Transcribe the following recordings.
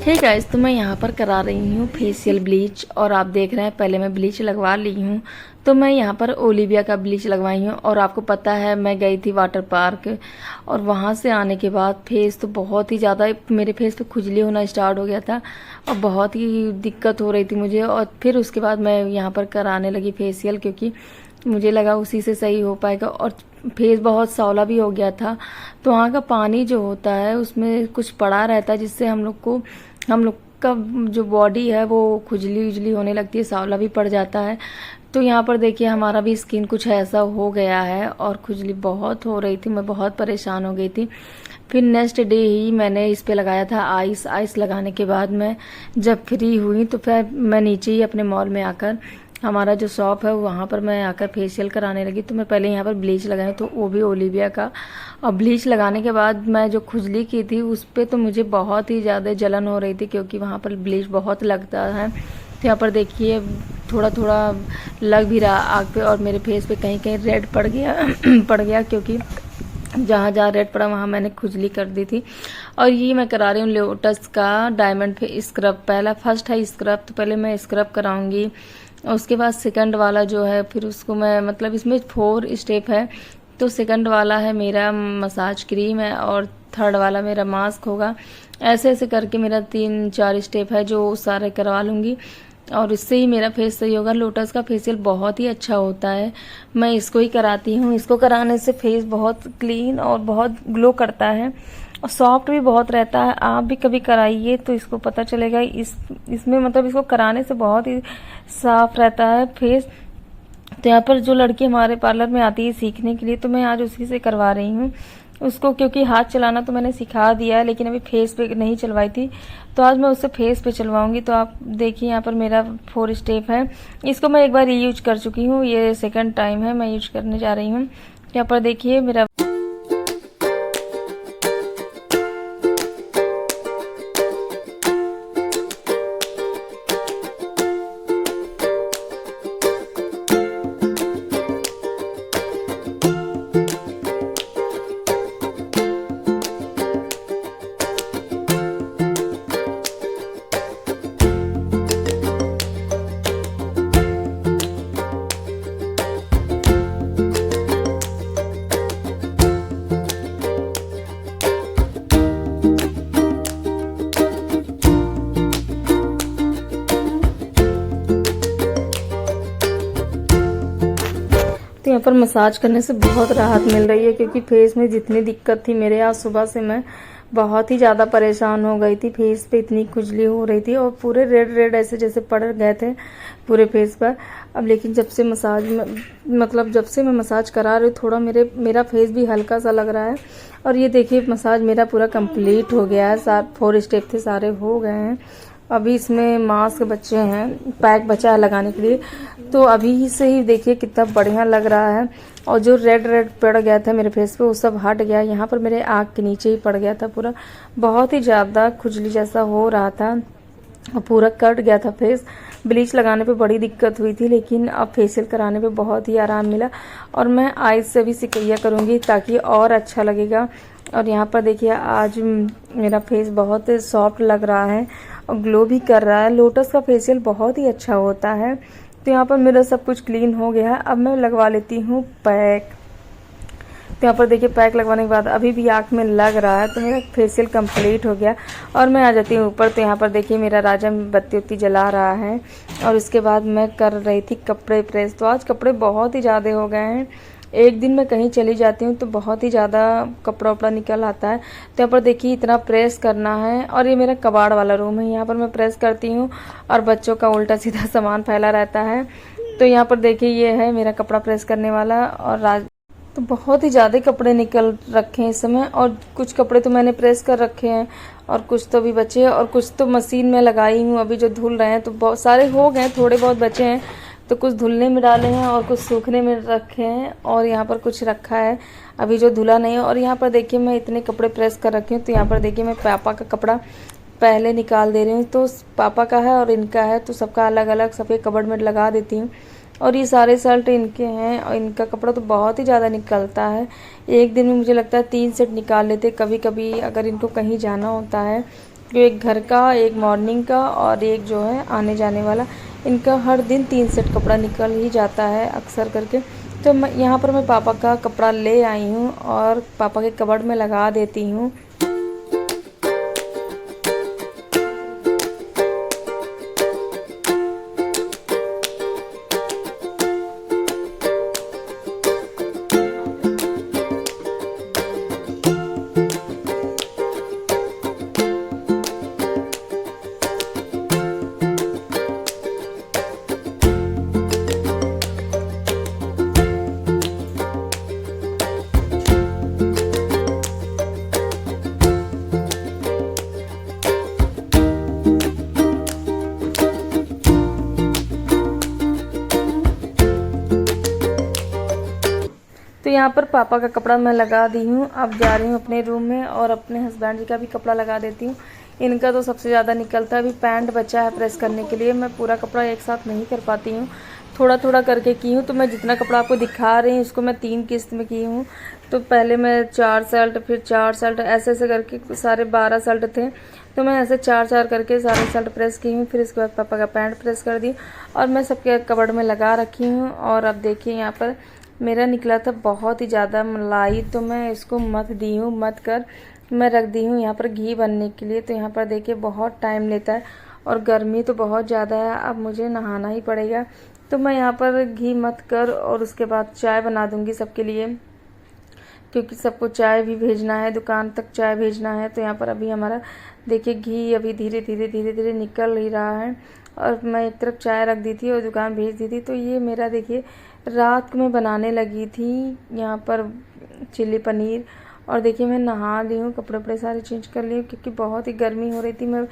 Hey guys, तो मैं यहाँ पर करा रही हूँ फेशियल ब्लीच। और आप देख रहे हैं पहले मैं ब्लीच लगवा ली हूँ। तो मैं यहाँ पर ओलिविया का ब्लीच लगवाई हूँ। और आपको पता है मैं गई थी वाटर पार्क, और वहाँ से आने के बाद फेस तो बहुत ही ज़्यादा मेरे फेस पे खुजली होना स्टार्ट हो गया था और बहुत ही दिक्कत हो रही थी मुझे। और फिर उसके बाद मैं यहाँ पर कराने लगी फेशियल, क्योंकि मुझे लगा उसी से सही हो पाएगा। और फेस बहुत सांवला भी हो गया था। तो वहाँ का पानी जो होता है उसमें कुछ पड़ा रहता है, जिससे हम लोग का जो बॉडी है वो खुजली उजली होने लगती है, सांवला भी पड़ जाता है। तो यहाँ पर देखिए हमारा भी स्किन कुछ ऐसा हो गया है और खुजली बहुत हो रही थी, मैं बहुत परेशान हो गई थी। फिर नेक्स्ट डे ही मैंने इस पे लगाया था आइस लगाने के बाद मैं जब फ्री हुई तो फिर मैं नीचे ही अपने मॉल में आकर, हमारा जो शॉप है वहाँ पर मैं आकर फेशियल कराने लगी। तो मैं पहले यहाँ पर ब्लीच लगाई, तो वो भी ओलिविया का। और ब्लीच लगाने के बाद मैं जो खुजली की थी उस पर तो मुझे बहुत ही ज़्यादा जलन हो रही थी, क्योंकि वहाँ पर ब्लीच बहुत लगता है। तो यहाँ पर देखिए थोड़ा थोड़ा लग भी रहा आग पे, और मेरे फेस पे कहीं कहीं रेड पड़ गया पड़ गया, क्योंकि जहाँ जहाँ रेड पड़ा वहाँ मैंने खुजली कर दी थी। और ये मैं करा रही हूँ लोटस का डायमंड पे स्क्रब। पहला फर्स्ट है स्क्रब, तो पहले मैं स्क्रब कराऊंगी। उसके बाद सेकंड वाला जो है फिर उसको मैं, मतलब इसमें 4 स्टेप है। तो सेकंड वाला है मेरा मसाज क्रीम है, और थर्ड वाला मेरा मास्क होगा। ऐसे ऐसे करके मेरा 3-4 स्टेप है जो सारे करवा लूँगी, और इससे ही मेरा फेस सही होगा। लोटस का फेशियल बहुत ही अच्छा होता है, मैं इसको ही कराती हूँ। इसको कराने से फेस बहुत क्लीन और बहुत ग्लो करता है, और सॉफ्ट भी बहुत रहता है। आप भी कभी कराइए तो इसको पता चलेगा। इसमें मतलब इसको कराने से बहुत ही साफ रहता है फेस। तो यहाँ पर जो लड़की हमारे पार्लर में आती है सीखने के लिए, तो मैं आज उसी से करवा रही हूँ उसको, क्योंकि हाथ चलाना तो मैंने सिखा दिया है, लेकिन अभी फेस पे नहीं चलवाई थी। तो आज मैं उससे फेस पे चलवाऊंगी। तो आप देखिए यहाँ पर मेरा 4 स्टेप है। इसको मैं एक बार यूज कर चुकी हूँ, ये सेकंड टाइम है मैं यूज करने जा रही हूँ। यहाँ पर देखिए मेरा तो यहाँ पर मसाज करने से बहुत राहत मिल रही है, क्योंकि फेस में जितनी दिक्कत थी मेरे, आज सुबह से मैं बहुत ही ज़्यादा परेशान हो गई थी। फेस पे इतनी खुजली हो रही थी और पूरे रेड रेड ऐसे जैसे पड़ गए थे पूरे फेस पर। अब लेकिन जब से जब से मैं मसाज करा रही हूँ, थोड़ा मेरा फेस भी हल्का सा लग रहा है। और ये देखिए मसाज मेरा पूरा कंप्लीट हो गया है, 4 स्टेप थे सारे हो गए हैं। अभी इसमें मास्क बचे हैं, पैक बचा है लगाने के लिए। तो अभी से ही देखिए कितना बढ़िया लग रहा है। और जो रेड रेड पड़ गया था मेरे फेस पे वो सब हट गया। यहाँ पर मेरे आँख के नीचे ही पड़ गया था पूरा, बहुत ही ज़्यादा खुजली जैसा हो रहा था और पूरा कट गया था फेस। ब्लीच लगाने पे बड़ी दिक्कत हुई थी, लेकिन अब फेशियल कराने पे बहुत ही आराम मिला। और मैं आइस से भी सिकैया करूँगी ताकि और अच्छा लगेगा। और यहाँ पर देखिए आज मेरा फेस बहुत सॉफ्ट लग रहा है और ग्लो भी कर रहा है। लोटस का फेशियल बहुत ही अच्छा होता है। तो यहाँ पर मेरा सब कुछ क्लीन हो गया है। अब मैं लगवा लेती हूँ पैक। तो यहाँ पर देखिए पैक लगवाने के बाद अभी भी आँख में लग रहा है, तो मेरा फेशियल कंप्लीट हो गया। और मैं आ जाती हूँ ऊपर। तो यहाँ पर देखिए मेरा राजा बत्ती उत्ती जला रहा है, और उसके बाद मैं कर रही थी कपड़े प्रेस। तो आज कपड़े बहुत ही ज़्यादा हो गए हैं। एक दिन मैं कहीं चली जाती हूँ तो बहुत ही ज़्यादा कपड़ा उपड़ा निकल आता है। तो यहाँ पर देखिए इतना प्रेस करना है। और ये मेरा कबाड़ वाला रूम है, यहाँ पर मैं प्रेस करती हूँ और बच्चों का उल्टा सीधा सामान फैला रहता है। तो यहाँ पर देखिए ये है मेरा कपड़ा प्रेस करने वाला। और तो बहुत ही ज़्यादा कपड़े निकल रखे हैं इस समय, और कुछ कपड़े तो मैंने प्रेस कर रखे हैं और कुछ तो भी बचे हैं, और कुछ तो मशीन में लगाई हूँ अभी जो धुल रहे हैं। तो बहुत सारे हो गए, थोड़े बहुत बचे हैं, तो कुछ धुलने में डाले हैं और कुछ सूखने में रखे हैं। और यहाँ पर कुछ रखा है अभी जो धुला नहीं है। और यहाँ पर देखिए मैं इतने कपड़े प्रेस कर रखी हूँ। तो यहाँ पर देखिए मैं पापा का कपड़ा पहले निकाल दे रही हूँ। तो पापा का है और इनका है, तो सबका अलग अलग सबके कबर्ड में लगा देती हूँ। और ये सारे शर्ट इनके हैं, और इनका कपड़ा तो बहुत ही ज़्यादा निकलता है। एक दिन में मुझे लगता है 3 सेट निकाल लेते कभी कभी, अगर इनको कहीं जाना होता है, एक घर का, एक मॉर्निंग का और एक जो है आने जाने वाला। इनका हर दिन 3 सेट कपड़ा निकल ही जाता है अक्सर करके। तो यहाँ पर मैं पापा का कपड़ा ले आई हूँ और पापा के कबर्ड में लगा देती हूँ। तो यहाँ पर पापा का कपड़ा मैं लगा दी हूँ। अब जा रही हूँ अपने रूम में और अपने हस्बैंड जी का भी कपड़ा लगा देती हूँ। इनका तो सबसे ज़्यादा निकलता है। अभी पैंट बचा है प्रेस करने के लिए। मैं पूरा कपड़ा एक साथ नहीं कर पाती हूँ, थोड़ा थोड़ा करके की हूँ। तो मैं जितना कपड़ा आपको दिखा रही हूँ उसको मैं 3 किस्त में की हूँ। तो पहले मैं 4 शर्ट, फिर 4 शर्ट, ऐसे ऐसे करके सारे 12 शर्ट थे। तो मैं ऐसे 4-4 करके सारे शर्ट प्रेस की हूँ। फिर इसके बाद पापा का पैंट प्रेस कर दी और मैं सबके कबर्ड में लगा रखी हूँ। और अब देखिए यहाँ पर मेरा निकला था बहुत ही ज़्यादा मलाई। तो मैं इसको मत दी हूँ, मत कर मैं रख दी हूँ यहाँ पर घी बनने के लिए। तो यहाँ पर देखिए बहुत टाइम लेता है और गर्मी तो बहुत ज़्यादा है। अब मुझे नहाना ही पड़ेगा। तो मैं यहाँ पर घी मत कर और उसके बाद चाय बना दूँगी सबके लिए, क्योंकि सबको चाय भी भेजना है, दुकान तक चाय भेजना है। तो यहाँ पर अभी हमारा देखिए घी अभी धीरे धीरे निकल ही रहा है। और मैं एक तरफ चाय रख दी थी और दुकान भेज दी थी। तो ये मेरा देखिए रात में बनाने लगी थी यहाँ पर चिल्ली पनीर। और देखिए मैं नहा ली हूँ, कपड़े वपड़े सारे चेंज कर लिए क्योंकि बहुत ही गर्मी हो रही थी। मैं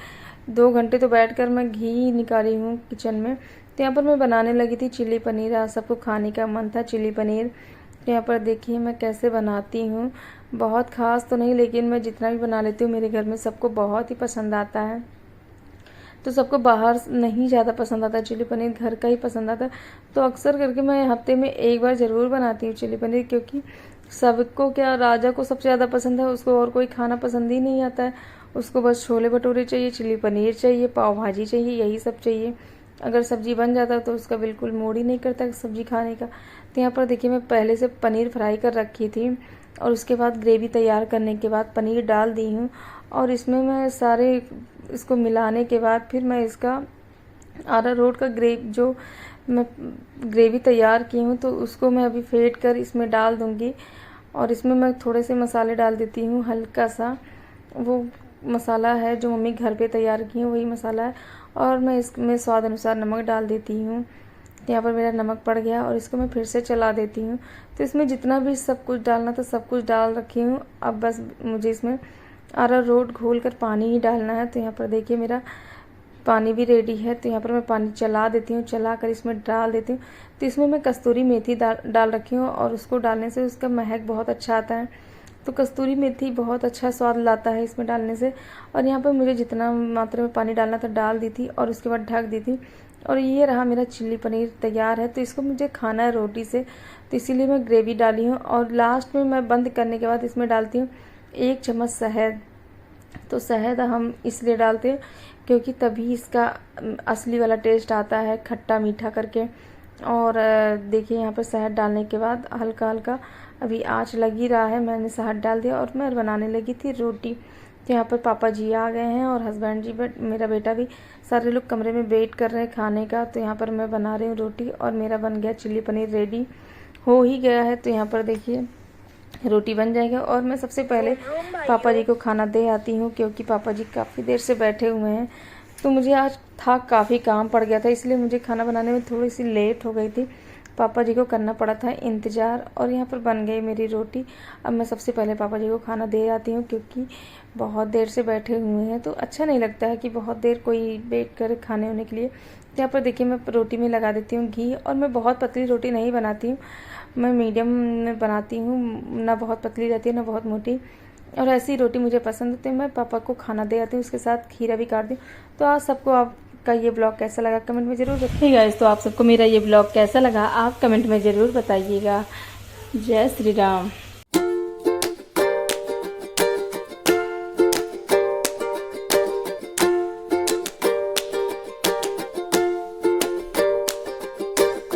2 घंटे तो बैठकर मैं घी निकाली हूँ किचन में। तो यहाँ पर मैं बनाने लगी थी चिल्ली पनीर। आज सबको खाने का मन था चिल्ली पनीर। तो यहाँ पर देखिए मैं कैसे बनाती हूँ। बहुत ख़ास तो नहीं, लेकिन मैं जितना भी बना लेती हूँ मेरे घर में सबको बहुत ही पसंद आता है। तो सबको बाहर नहीं ज़्यादा पसंद आता है चिल्ली पनीर, घर का ही पसंद आता है। तो अक्सर करके मैं हफ्ते में 1 बार ज़रूर बनाती हूँ चिल्ली पनीर, क्योंकि सबको क्या, राजा को सबसे ज़्यादा पसंद है, उसको और कोई खाना पसंद ही नहीं आता है। उसको बस छोले भटूरे चाहिए, चिल्ली पनीर चाहिए, पाव भाजी चाहिए, यही सब चाहिए। अगर सब्जी बन जाता तो उसका बिल्कुल मूड ही नहीं करता सब्जी खाने का। तो यहाँ पर देखिए मैं पहले से पनीर फ्राई कर रखी थी और उसके बाद ग्रेवी तैयार करने के बाद पनीर डाल दी हूँ। और इसमें मैं सारे इसको मिलाने के बाद फिर मैं इसका अरारोट का जो मैं ग्रेवी तैयार की हूँ तो उसको मैं अभी फेंट कर इसमें डाल दूँगी। और इसमें मैं थोड़े से मसाले डाल देती हूँ, हल्का सा वो मसाला है जो मम्मी घर पे तैयार की है, वही मसाला है। और मैं इसमें स्वाद अनुसार नमक डाल देती हूँ। तो यहाँ पर मेरा नमक पड़ गया और इसको मैं फिर से चला देती हूँ। तो इसमें जितना भी सब कुछ डालना था सब कुछ डाल रखी हूँ। अब बस मुझे इसमें अरारोट घोल कर पानी ही डालना है। तो यहाँ पर देखिए मेरा पानी भी रेडी है। तो यहाँ पर मैं पानी चला देती हूँ, चला कर इसमें डाल देती हूँ। तो इसमें मैं कस्तूरी मेथी डाल रखी हूँ और उसको डालने से उसका महक बहुत अच्छा आता है। तो कस्तूरी मेथी बहुत अच्छा स्वाद लाता है इसमें डालने से। और यहाँ पर मुझे जितना मात्रा में पानी डालना था डाल दी थी और उसके बाद ढक दी थी। और ये रहा मेरा चिल्ली पनीर तैयार है। तो इसको मुझे खाना है रोटी से, तो इसीलिए मैं ग्रेवी डाली हूँ। और लास्ट में मैं बंद करने के बाद इसमें डालती हूँ 1 चम्मच शहद। तो शहद हम इसलिए डालते हैं क्योंकि तभी इसका असली वाला टेस्ट आता है, खट्टा मीठा करके। और देखिए यहाँ पर शहद डालने के बाद हल्का हल्का अभी आँच लग ही रहा है, मैंने शहद डाल दिया और मैं बनाने लगी थी रोटी। तो यहाँ पर पापा जी आ गए हैं और हस्बैंड जी, मेरा बेटा भी, सारे लोग कमरे में वेट कर रहे हैं खाने का। तो यहाँ पर मैं बना रही हूँ रोटी और मेरा बन गया चिल्ली पनीर, रेडी हो ही गया है। तो यहाँ पर देखिए रोटी बन जाएगा और मैं सबसे पहले पापा जी को खाना दे आती हूँ, क्योंकि पापा जी काफ़ी देर से बैठे हुए हैं। तो मुझे आज था काफ़ी काम पड़ गया था, इसलिए मुझे खाना बनाने में थोड़ी सी लेट हो गई थी। पापा जी को करना पड़ा था इंतज़ार। और यहाँ पर बन गई मेरी रोटी। अब मैं सबसे पहले पापा जी को खाना दे आती हूँ, क्योंकि बहुत देर से बैठे हुए हैं तो अच्छा नहीं लगता है कि बहुत देर कोई वेट करे खाने होने के लिए। तो यहाँ पर देखिए मैं रोटी में लगा देती हूँ घी। और मैं बहुत पतली रोटी नहीं बनाती हूँ, मैं मीडियम में बनाती हूँ, ना बहुत पतली रहती है ना बहुत मोटी। और ऐसी रोटी मुझे पसंद होती है। मैं पापा को खाना दे आती हूँ, उसके साथ खीरा भी काट दी। तो आज सबको आपका ये ब्लॉग कैसा लगा कमेंट में ज़रूर बताइए गाइस। तो आप सबको मेरा ये ब्लॉग कैसा लगा आप कमेंट में ज़रूर बताइएगा। जय श्री राम।